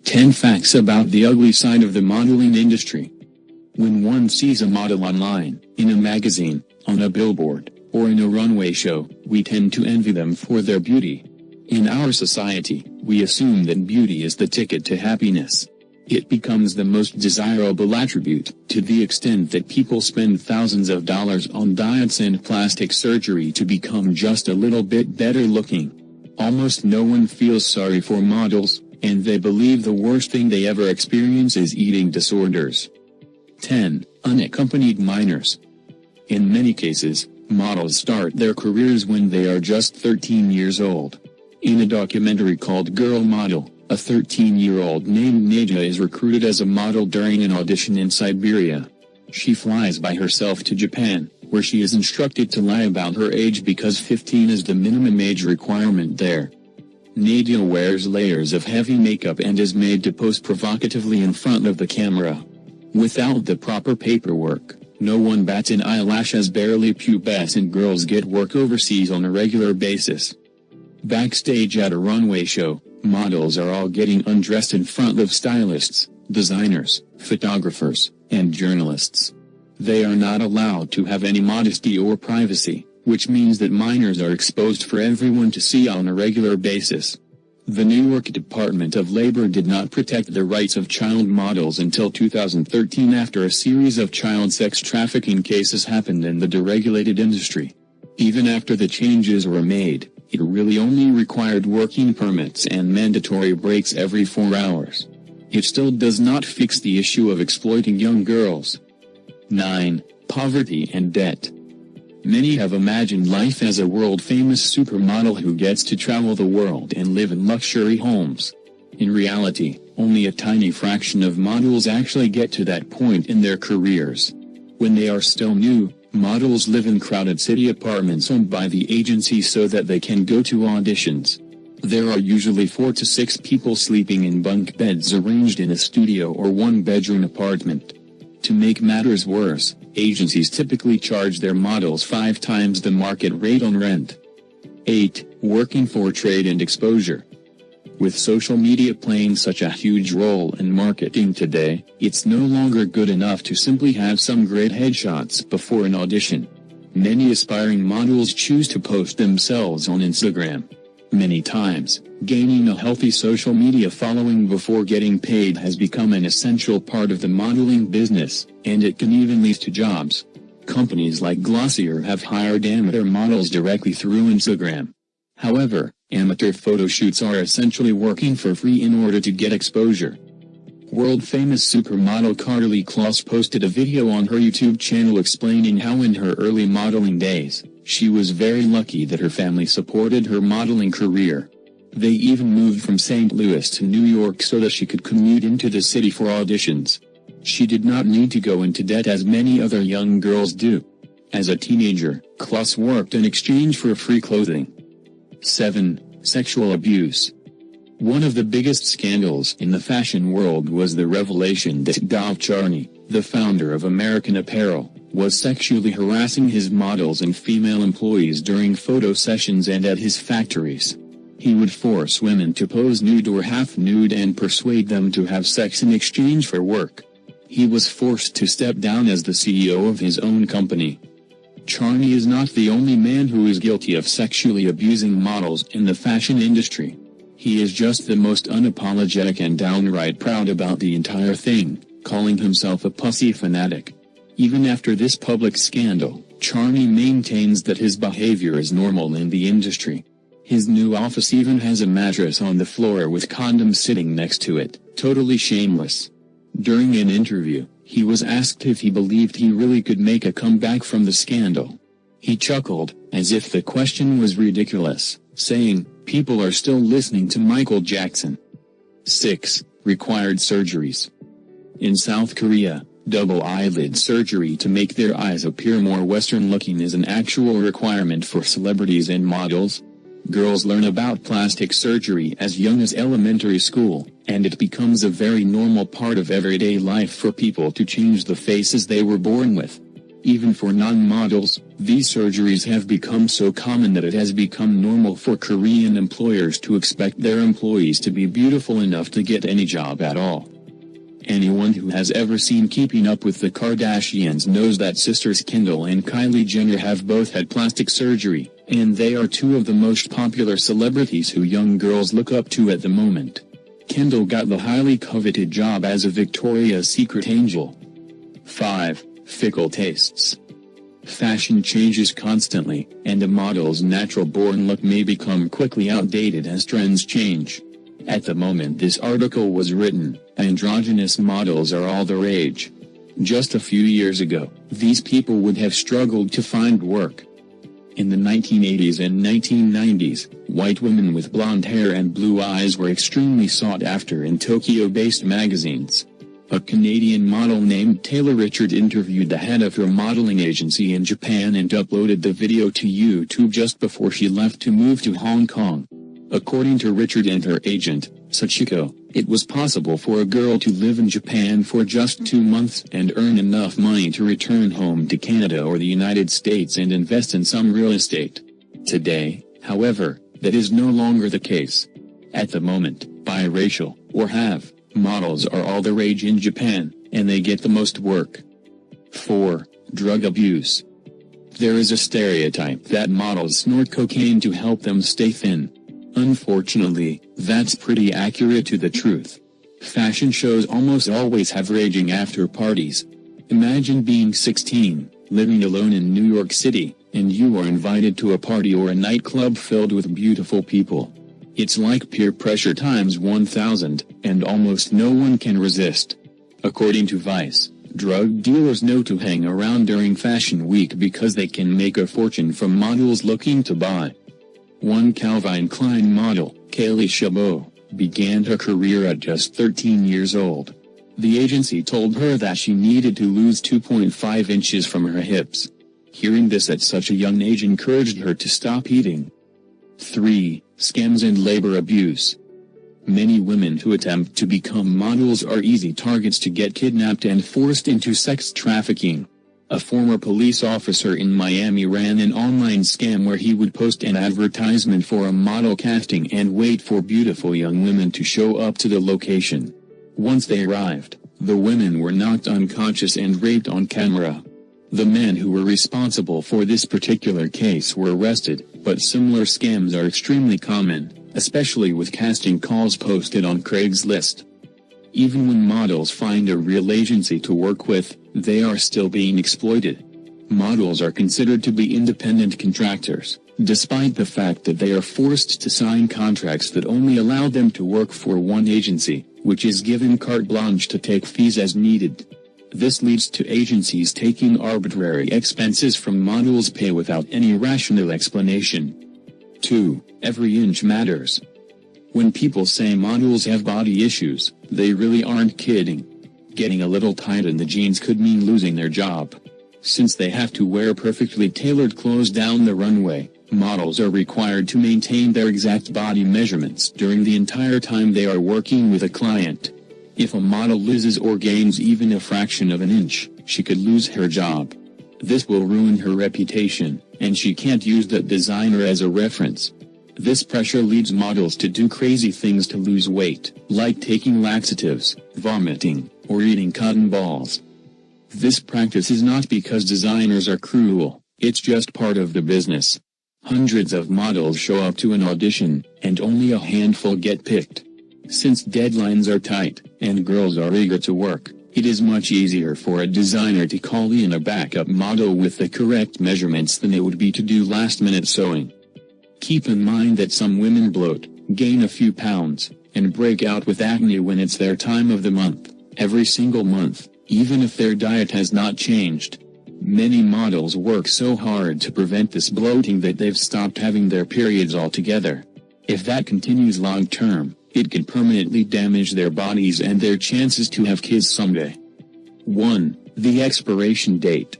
10 Facts about the ugly side of the modeling industry. When one sees a model online, in a magazine, on a billboard, or in a runway show, we tend to envy them for their beauty. In our society, we assume that beauty is the ticket to happiness. It becomes the most desirable attribute, to the extent that people spend thousands of dollars on diets and plastic surgery to become just a little bit better looking. Almost no one feels sorry for models, and they believe the worst thing they ever experience is eating disorders. 10. Unaccompanied minors. In many cases, models start their careers when they are just 13 years old. In a documentary called Girl Model, a 13-year-old named Nadia is recruited as a model during an audition in Siberia. She flies by herself to Japan, where she is instructed to lie about her age because 15 is the minimum age requirement there. Nadia wears layers of heavy makeup and is made to pose provocatively in front of the camera. Without the proper paperwork, no one bats an eyelash as barely pubescent girls get work overseas on a regular basis. Backstage at a runway show, models are all getting undressed in front of stylists, designers, photographers, and journalists. They are not allowed to have any modesty or privacy, which means that minors are exposed for everyone to see on a regular basis. The New York Department of Labor did not protect the rights of child models until 2013 after a series of child sex trafficking cases happened in the deregulated industry. Even after the changes were made, it really only required working permits and mandatory breaks every 4 hours. It still does not fix the issue of exploiting young girls. 9. Poverty and debt. Many have imagined life as a world-famous supermodel who gets to travel the world and live in luxury homes. In reality, only a tiny fraction of models actually get to that point in their careers. When they are still new, models live in crowded city apartments owned by the agency so that they can go to auditions. There are usually 4 to 6 people sleeping in bunk beds arranged in a studio or one-bedroom apartment. To make matters worse, agencies typically charge their models 5 times the market rate on rent. 8. Working for trade and exposure. With social media playing such a huge role in marketing today, it's no longer good enough to simply have some great headshots before an audition. Many aspiring models choose to post themselves on Instagram. Many times, gaining a healthy social media following before getting paid has become an essential part of the modeling business, and it can even lead to jobs. Companies like Glossier have hired amateur models directly through Instagram. However, amateur photo shoots are essentially working for free in order to get exposure. World-famous supermodel Karlie Kloss posted a video on her YouTube channel explaining how in her early modeling days, she was very lucky that her family supported her modeling career. They even moved from St. Louis to New York so that she could commute into the city for auditions. She did not need to go into debt as many other young girls do. As a teenager, Kloss worked in exchange for free clothing. 7. Sexual abuse. One of the biggest scandals in the fashion world was the revelation that Dov Charny, the founder of American Apparel, was sexually harassing his models and female employees during photo sessions and at his factories. He would force women to pose nude or half-nude and persuade them to have sex in exchange for work. He was forced to step down as the CEO of his own company. Charny is not the only man who is guilty of sexually abusing models in the fashion industry. He is just the most unapologetic and downright proud about the entire thing, calling himself a pussy fanatic. Even after this public scandal, Charny maintains that his behavior is normal in the industry. His new office even has a mattress on the floor with condoms sitting next to it, totally shameless. During an interview, he was asked if he believed he really could make a comeback from the scandal. He chuckled, as if the question was ridiculous, saying, "People are still listening to Michael Jackson." 6. Required surgeries. In South Korea, double eyelid surgery to make their eyes appear more Western-looking is an actual requirement for celebrities and models. Girls learn about plastic surgery as young as elementary school, and it becomes a very normal part of everyday life for people to change the faces they were born with. Even for non-models, these surgeries have become so common that it has become normal for Korean employers to expect their employees to be beautiful enough to get any job at all. Anyone who has ever seen Keeping Up with the Kardashians knows that sisters Kendall and Kylie Jenner have both had plastic surgery, and they are two of the most popular celebrities who young girls look up to at the moment. Kendall got the highly coveted job as a Victoria's Secret angel. 5. Fickle tastes. Fashion changes constantly, and a model's natural-born look may become quickly outdated as trends change. At the moment this article was written, androgynous models are all the rage. Just a few years ago, these people would have struggled to find work. In the 1980s and 1990s, white women with blonde hair and blue eyes were extremely sought after in Tokyo-based magazines. A Canadian model named Taylor Richard interviewed the head of her modeling agency in Japan and uploaded the video to YouTube just before she left to move to Hong Kong. According to Richard and her agent, Sachiko, it was possible for a girl to live in Japan for just 2 months and earn enough money to return home to Canada or the United States and invest in some real estate. Today, however, that is no longer the case. At the moment, biracial, or have, models are all the rage in Japan, and they get the most work. 4. Drug abuse. There is a stereotype that models snort cocaine to help them stay thin. Unfortunately, that's pretty accurate to the truth. Fashion shows almost always have raging after parties. Imagine being 16, living alone in New York City, and you are invited to a party or a nightclub filled with beautiful people. It's like peer pressure times 1000, and almost no one can resist. According to Vice, drug dealers know to hang around during Fashion Week because they can make a fortune from models looking to buy. One Calvin Klein model, Kaylee Chabot, began her career at just 13 years old. The agency told her that she needed to lose 2.5 inches from her hips. Hearing this at such a young age encouraged her to stop eating. 3. Scams and labor abuse. Many women who attempt to become models are easy targets to get kidnapped and forced into sex trafficking. A former police officer in Miami ran an online scam where he would post an advertisement for a model casting and wait for beautiful young women to show up to the location. Once they arrived, the women were knocked unconscious and raped on camera. The men who were responsible for this particular case were arrested, but similar scams are extremely common, especially with casting calls posted on Craigslist. Even when models find a real agency to work with, they are still being exploited. Models are considered to be independent contractors, despite the fact that they are forced to sign contracts that only allow them to work for one agency, which is given carte blanche to take fees as needed. This leads to agencies taking arbitrary expenses from models' pay without any rational explanation. 2. Every inch matters. When people say models have body issues, they really aren't kidding. Getting a little tight in the jeans could mean losing their job. Since they have to wear perfectly tailored clothes down the runway, models are required to maintain their exact body measurements during the entire time they are working with a client. If a model loses or gains even a fraction of an inch, she could lose her job. This will ruin her reputation, and she can't use that designer as a reference. This pressure leads models to do crazy things to lose weight, like taking laxatives, vomiting, or eating cotton balls. This practice is not because designers are cruel, it's just part of the business. Hundreds of models show up to an audition, and only a handful get picked. Since deadlines are tight, and girls are eager to work, it is much easier for a designer to call in a backup model with the correct measurements than it would be to do last-minute sewing. Keep in mind that some women bloat, gain a few pounds, and break out with acne when it's their time of the month, every single month, even if their diet has not changed. Many models work so hard to prevent this bloating that they've stopped having their periods altogether. If that continues long-term, it can permanently damage their bodies and their chances to have kids someday. 1. The expiration date.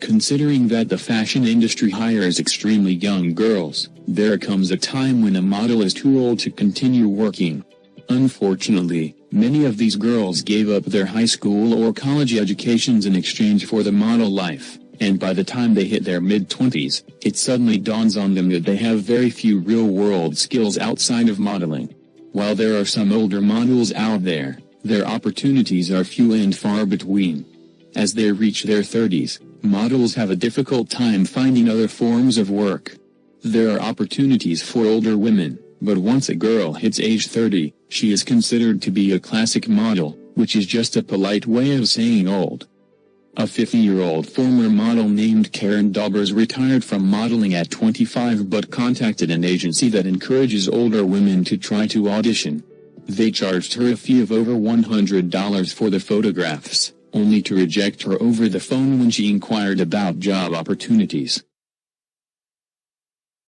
Considering that the fashion industry hires extremely young girls, there comes a time when a model is too old to continue working. Unfortunately, many of these girls gave up their high school or college educations in exchange for the model life, and by the time they hit their mid-20s, it suddenly dawns on them that they have very few real-world skills outside of modeling. While there are some older models out there, their opportunities are few and far between. As they reach their 30s, models have a difficult time finding other forms of work. There are opportunities for older women, but once a girl hits age 30, she is considered to be a classic model, which is just a polite way of saying old. A 50-year-old former model named Karen Daubers retired from modeling at 25 but contacted an agency that encourages older women to try to audition. They charged her a fee of over $100 for the photographs, only to reject her over the phone when she inquired about job opportunities.